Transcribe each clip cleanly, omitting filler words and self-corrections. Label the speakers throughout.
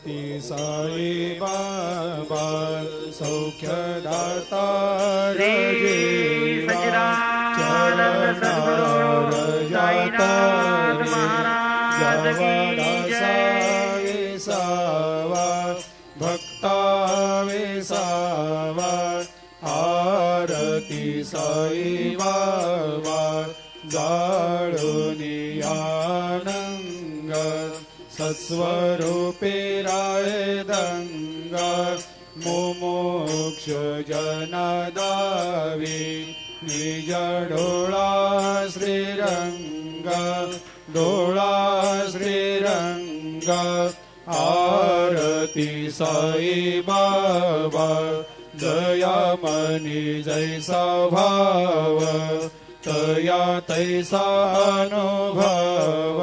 Speaker 1: ती साई बाबा सौख्यदाता
Speaker 2: श्री सच्चिदानंद सद्गुरु साईनाथ महाराज की जय।
Speaker 1: विसावा भक्ता विसावा आरती साई बाबा जाळूनी आनंद सत्स्वरूपे राय दंग मुमुक्ष जनदावी निज डोळा श्रीरंग डोळा श्रीरंग आरती साई बाबा दयामनी जैसा भाव तया तैसा अनुभव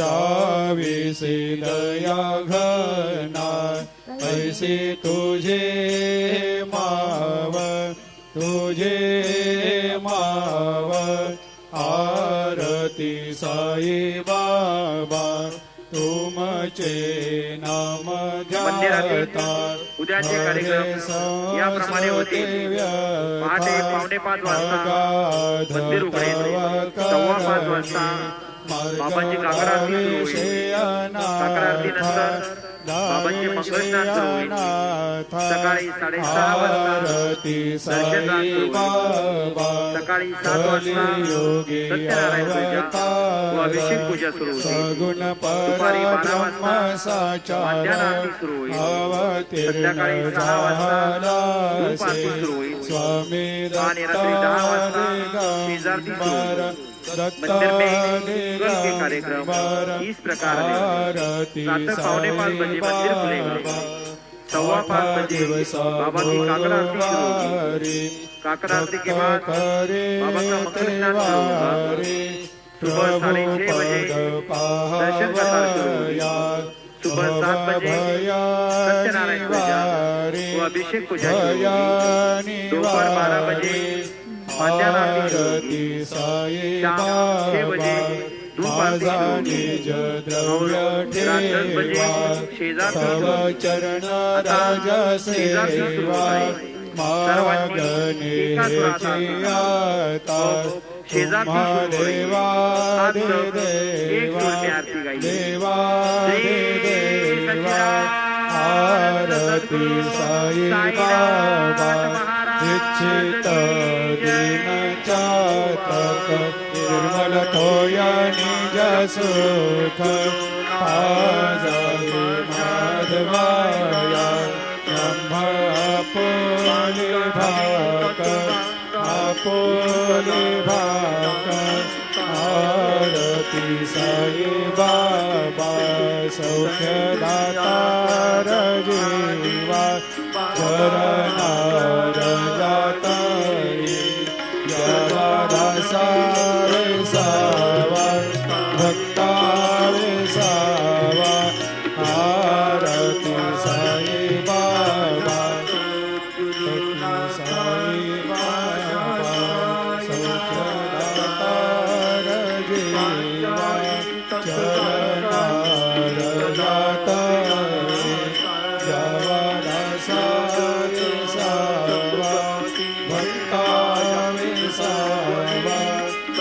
Speaker 1: दाविसे दया घना ऐसे तुझे माव तुझे माव आरती साई बाबा तुमचे नाम ध्याता
Speaker 2: उद्याचे कार्यक्रम याप्रमाणे होते। पहाटे 4:45 वाजता मंदिर उघडेल, 5:15 वाजता बाबांची काकड आरती सुरू होईल। काकड आरतीनंतर बाबांचे मंगलस्नान सुरू होईल। सकाळी 6:30 वाजता दर्शनदान सुरू होईल। सकाळी 7 वाजता सत्यनारायण पूजा व अभिषेक पूजा सुरू होईल। दुपारी 12 वाजता मध्याह्न आरती सुरू होईल। संध्याकाळी 6 वाजता धूप आरती सुरू होईल आणि रात्री 10 वाजता शेजारती सुरू होईल। मंदिर में कल के कार्यक्रम इस प्रकार प्रातः 4:45 बजे मंदिर खुलेंगे। 5:15 बजे बाबा की काकड़ आरती शुरू होगी। काकड़ आरती के बाद बाबा का मंगलस्नान शुरू होगा। सुबह 6:30 बजे दर्शन कथा शुरू होगी। सुबह 7 बजे सत्यनारायण पूजा व अभिषेक पूजा शुरू होगी। दोपहर 12 बजे मध्याह्न आरती होगी। शाम 6 बजे धूप आरती शुरू होगी। रात 10 बजे शेजारती शुरू होगी। आता शेजारती सुरू आहे। सर्वांनी एकाच सुरात शेजारती सुरू होईल। सात सब एक सुर में आरती गायली। श्री सच्चिदानंद सद्गुरु साईनाथ
Speaker 1: इच्छित दिन चातक निर्मल थोया निज सुख पाजगे माधवाया ब्रह्म आपोले भाक आपोले भाक आरती साई बाबा सौख्यदाता जीवा चरणार जातरी जवादासा विसावा भक्ता विसावा आरती साई बाबा साई बाबा सौख्यदाता जीवा चरणार जातरी जवादासा विसावा भक्ता विसावा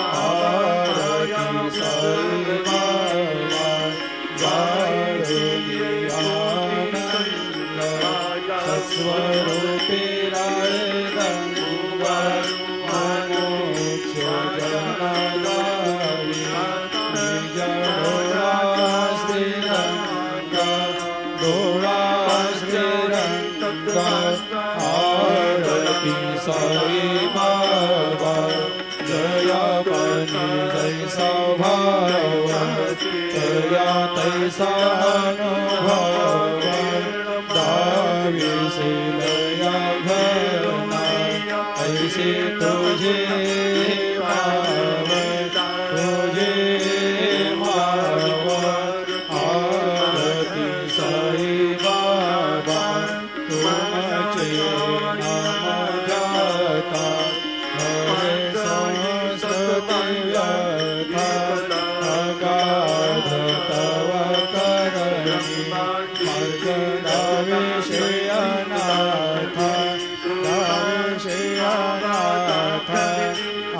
Speaker 1: आरती साई बाबा जाळूनी आनंद सत्स्वरूपे राय गंगा मोक्ष जनदावी निज डोळा श्रीरंग डोळा श्रीरंग आरती साई बाबा जयामनी जैसा भाव तया तैसा अनुभव दाविसे दया घना ऐसे तुझे माव तुझे माव आरती साई बाबा तुमचे नाम ध्याता हरे संस्कृती व्यथा अगाध तव कर मार्ग दाविषयनाथ दाविषयनाथ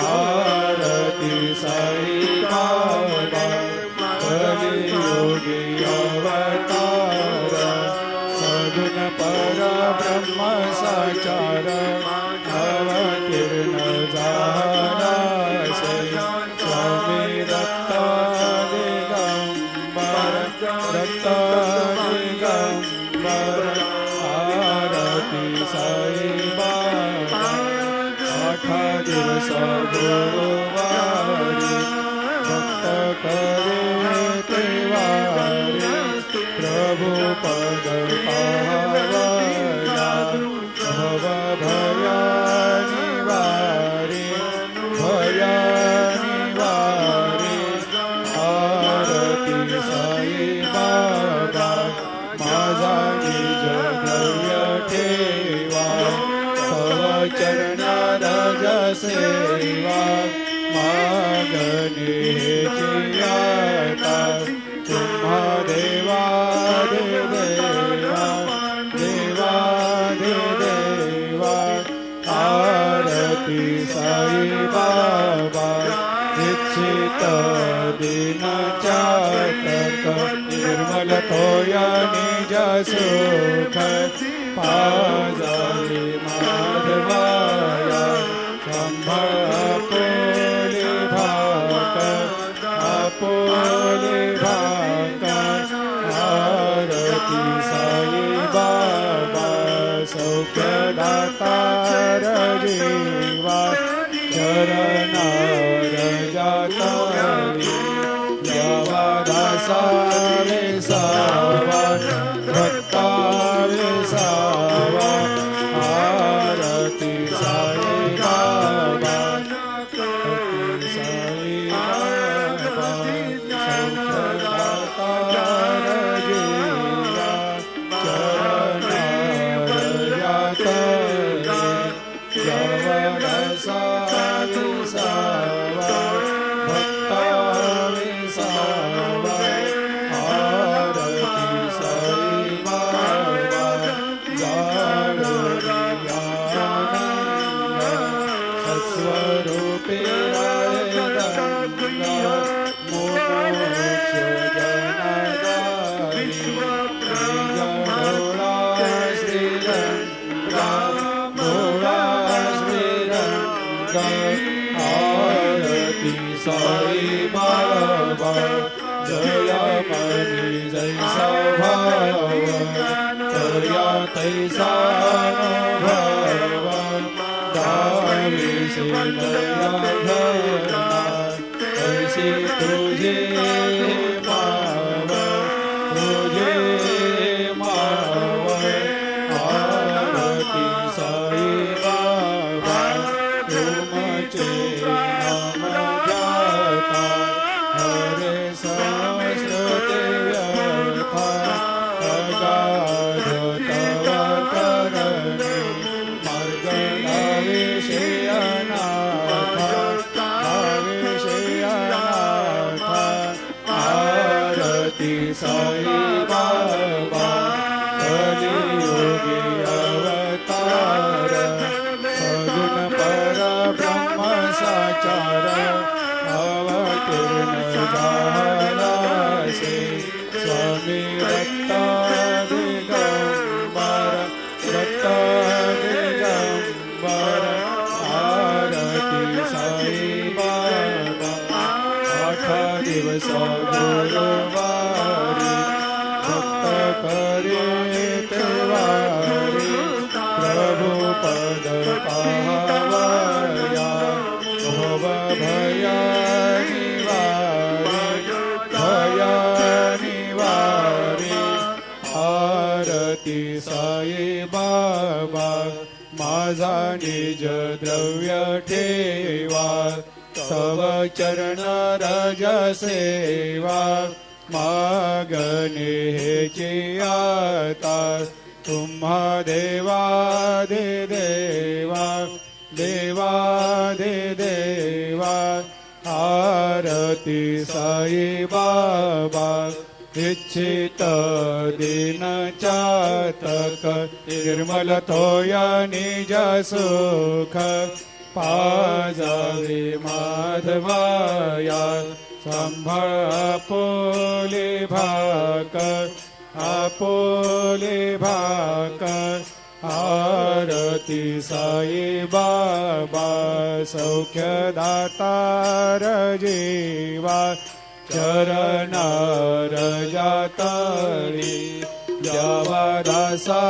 Speaker 1: आरती साई बाबा कलियुगी अवतार सगुण परब्रह्म साचार अवतीर्ण झाला स्वामी दत्त दिगंबर दत्त दिगंबर आरती साई बाबा आठ दिवस गुरुवारी भक्त करे तेवारी प्रभु पद पावया भव भया निवारी भया निवारी आरती साई बाबा माझा निज द्रव्य ठेवा तव चरण रज सेवा मागणे चियाता तुम्हा देवा दे देवा देवा दे देवा आरती साई बाबा इच्छित दिन चातक निर्मल थोया निज सुख पाजाली माधवाया संभळ आपोले भाक आपोले भाक आरती साई बाबा सौख्यदातार जीवा चरणार जातारी यावा दासा विसावा भक्ता विसावा आरती साई बाबा आरती साई बाबा सौख्यदातार जीवा चरणार जातारी यावा दासा विसावा भक्ता विसावा आरती साई बाबा जाणूयानंद सत्स्वरूपे गंगा मोक्ष जनदारी जडोळा श्रीरंगा डोळा श्रीरंगा आरती साई बाबा जयमणी जैसा भाव तया तैसा अनुभव दाविसे दया घना ऐसे तुझे माव तुझे माव आरती साई बाबा तुमचे नाम जाता हरे संस्कृते व्यथा अगाध तव करणे मार्ग दाविषयनाथ दाविषयनाथ आरती साई बाबा कलियुगी अवतार सगुण परब्रह्म साचार अवतीर्ण झाला स्वामी दत्त दिगंबर दत्त दिगंबर आरती साई बाबा आठ दिवस गुरुवारी भक्त करे तेवारी प्रभु पद पावया भव भया निवारी भया निवारी आरती साई बाबा माझा निज द्रव्य ठेवा तव चरण रज सेवा मागणे हेची आता तुम्हा देवा दे देवा देवा दे देवा आरती साई बाबा इच्छित दिन चातक निर्मल थोया निज सुख पाजावे माधवाया संभाळ आपोले भाकर आरती साई बाबा सौख्य दातार जीवा चरणार जातळी जावा दासा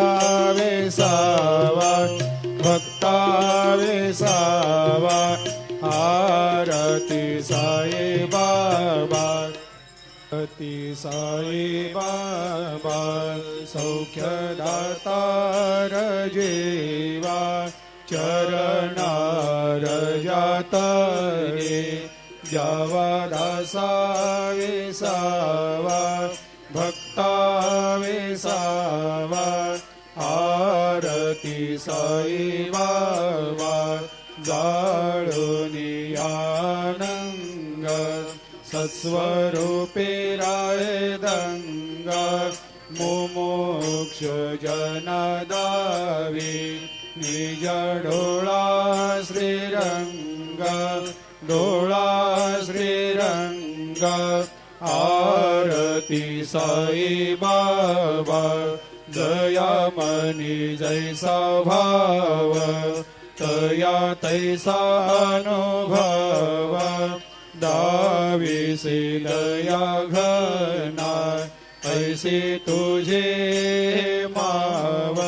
Speaker 1: वेसावा भक्ता वेसावा आरती साई बाबा आरती साई बाबा सौख्य दातार जीवा चरणार जातळे जावा दासा वेसावा भक्ता वेसावा आरती साई बाबा जाळूनी आनंग सस्वरूपे राय दंगा मुमुक्ष जनदावी निज डोळा श्रीरंग डोळा श्रीरंग आरती साई बाबा दयामनी जैसा भाव तया तैसा अनुभव दाविसी दया घना ऐसी तुझे माव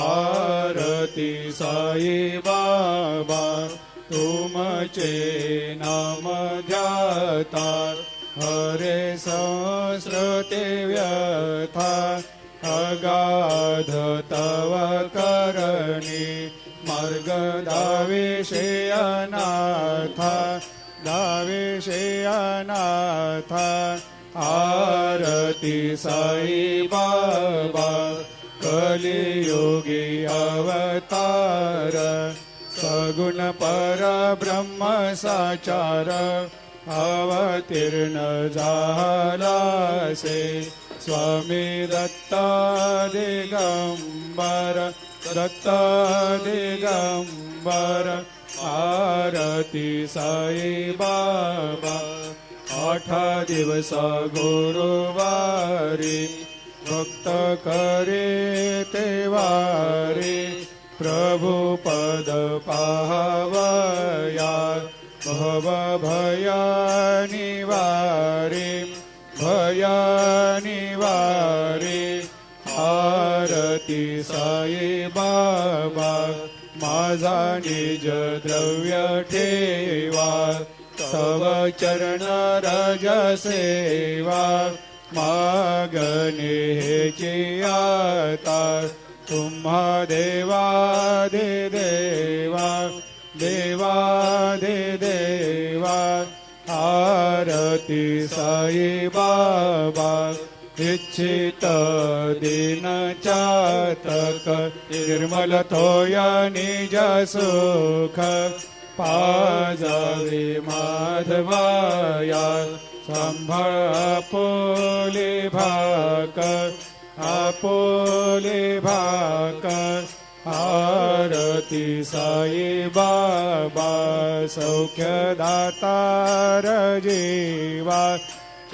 Speaker 1: आरती साई बाबा तुमचे नाम ध्याता हरे संस्कृते व्यथा अगाध तव करणी मार्ग दाविषे अनाथा आरती साई बाबा कलियुगी अवतार सगुण परब्रह्म साचार अवतीर्ण झालासे स्वामी दत्ता दिगंबर आरती साई बाबा 8 दिवस गुरुवारी भक्त करे ते वारी प्रभु पद पाहवया भव भया निवारे आरती साई बाबा माझा निज द्रव्य ठेवा तव चरण रज सेवा मागणे हेची आता तुम्हा देवा आरती साई बाबा इच्छित दिन चातक निर्मल थोया निज सुख पाजावे माधवाया संभाळ आपोले भाकर आरती साई बाबा सौख्य दातार जीवा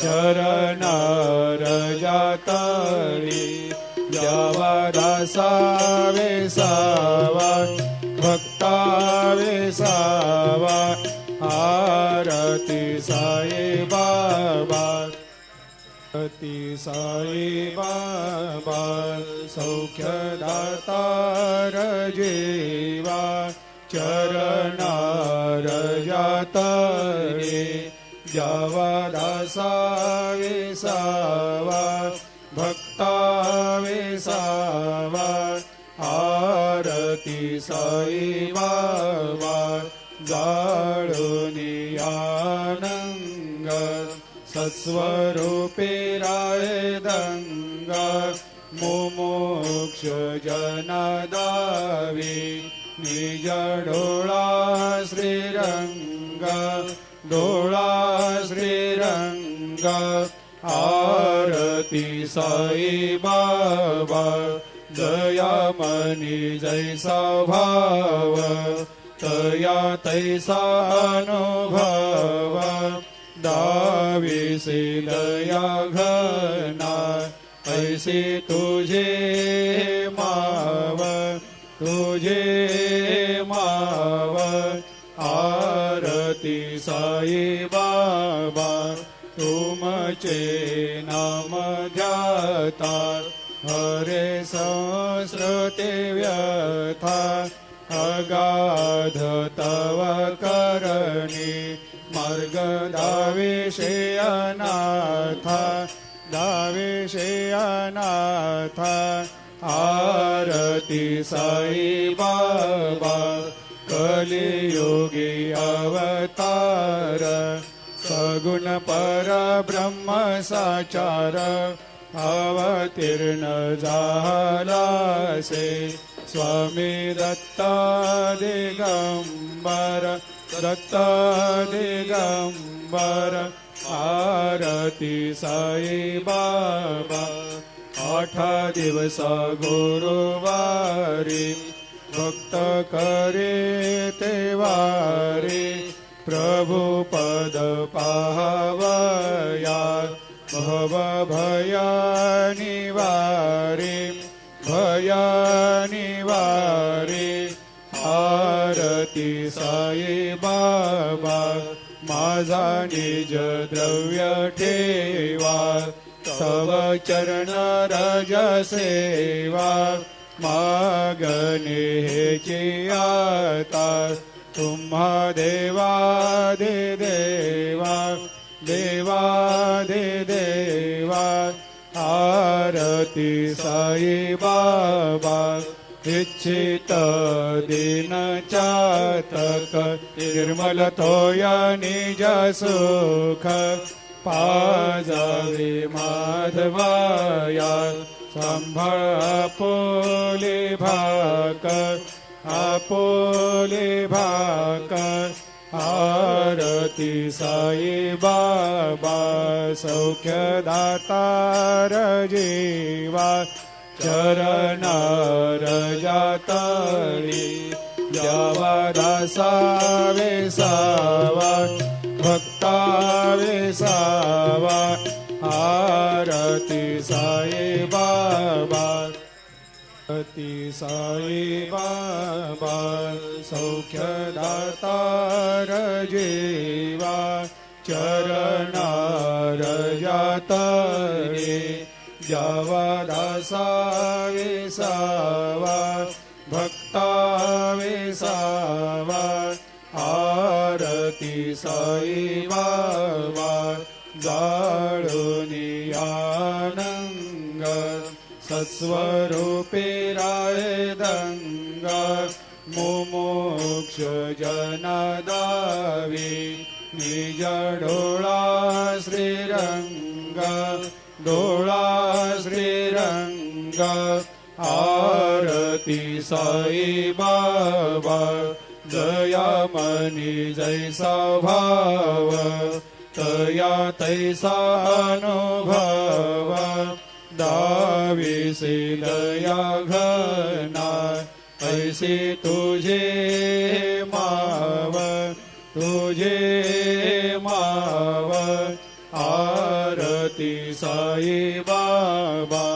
Speaker 1: चरणार जातळी जावा दासा वेसावा भक्ता वेसावा आरती साई बाबा आरती साई बाबा सौख्य दातार जीवा चरणार जातळे जावा दासा वेसावा भक्ता वेसावा आरती साई बाबा जाळूनी आनंग सस्वरूपे राय दंगा मुमुक्ष जनदावी निज डोळा श्रीरंग डोळा श्रीरंग आरती साई बाबा दयामणी जैसा भाव तया तैसा अनुभव दाविसी दया घना ऐसी तुझे माव आरती साई बाबा तुमचे नाम ध्याता हरे संस्कृते व्यथा अगाध तव करणी मार्ग दाविषे अनाथा आरती साई बाबा कलियुगी अवतार सगुण परब्रह्म साचार अवतीर्ण झालासे स्वामी दत्ता दिगंबर आरती साई बाबा 8 दिवस गुरुवारी भक्त करे ते वारी प्रभु पद पाहवया भव भया निवारी आरती साई बाबा माझा निज द्रव्य ठेवा तव चरण रज सेवा मागणे हेची आता तुम्हा देवा आरती साई बाबा इच्छित दिन चातक निर्मल तोया निज सुख पाजावे माधवाया संभाळ आपोले भाकर आरती साई बाबा सौख्यदातार जीवा चरणार जातळी जावा दासा वेसावा भक्ता वेसावा आरती साई बाबा आरती साई बाबा सौख्यदातार जीवा चरणार जातळे जावा दासा वेसावा भक्ता वेसावा आरती साई बाबा जाळूनी आनंग सत्स्वरूपे राय दंग मुमुक्ष जनदावी निज डोळा श्रीरंग आरती साई बाबा दयामणी जैसा भाव तया तैसा अनुभव दाविसी दया घना ऐसी तुझे माव आरती साई बाबा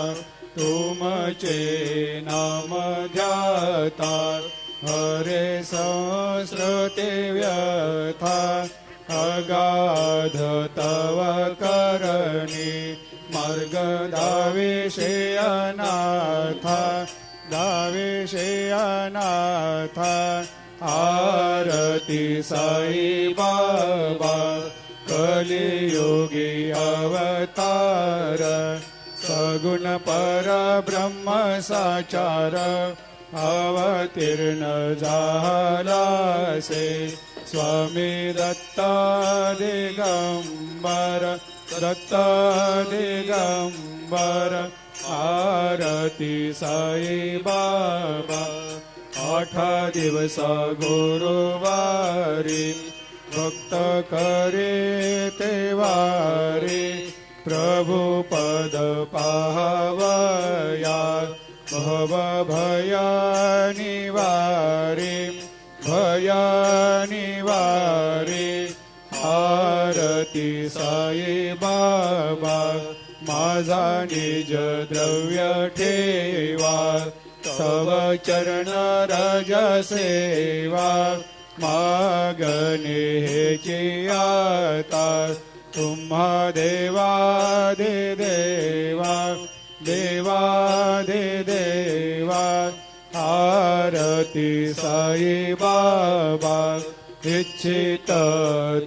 Speaker 1: तुमचे नाम ध्याता हरे संस्कृते व्यथा अगाध तव करणी मार्ग दाविषे अनाथा आरती साई बाबा कलियुगी अवतार सगुण परब्रह्म साचार अवतीर्ण झालासे स्वामी दत्ता दिगंबर आरती साई बाबा 8 दिवस गुरुवारी भक्त करे ते वारे प्रभु पद पाहवया भव भया निवारे भया निवारे आरती साई बाबा माझा निज द्रव्य ठेवा तव चरण रज सेवा मागणे हेची आता तुम्हा देवा दे देवा देवा दे देवा आरती साई बाबा इच्छित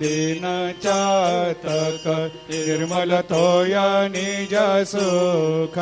Speaker 1: दिन चातक निर्मल तोया निज सुख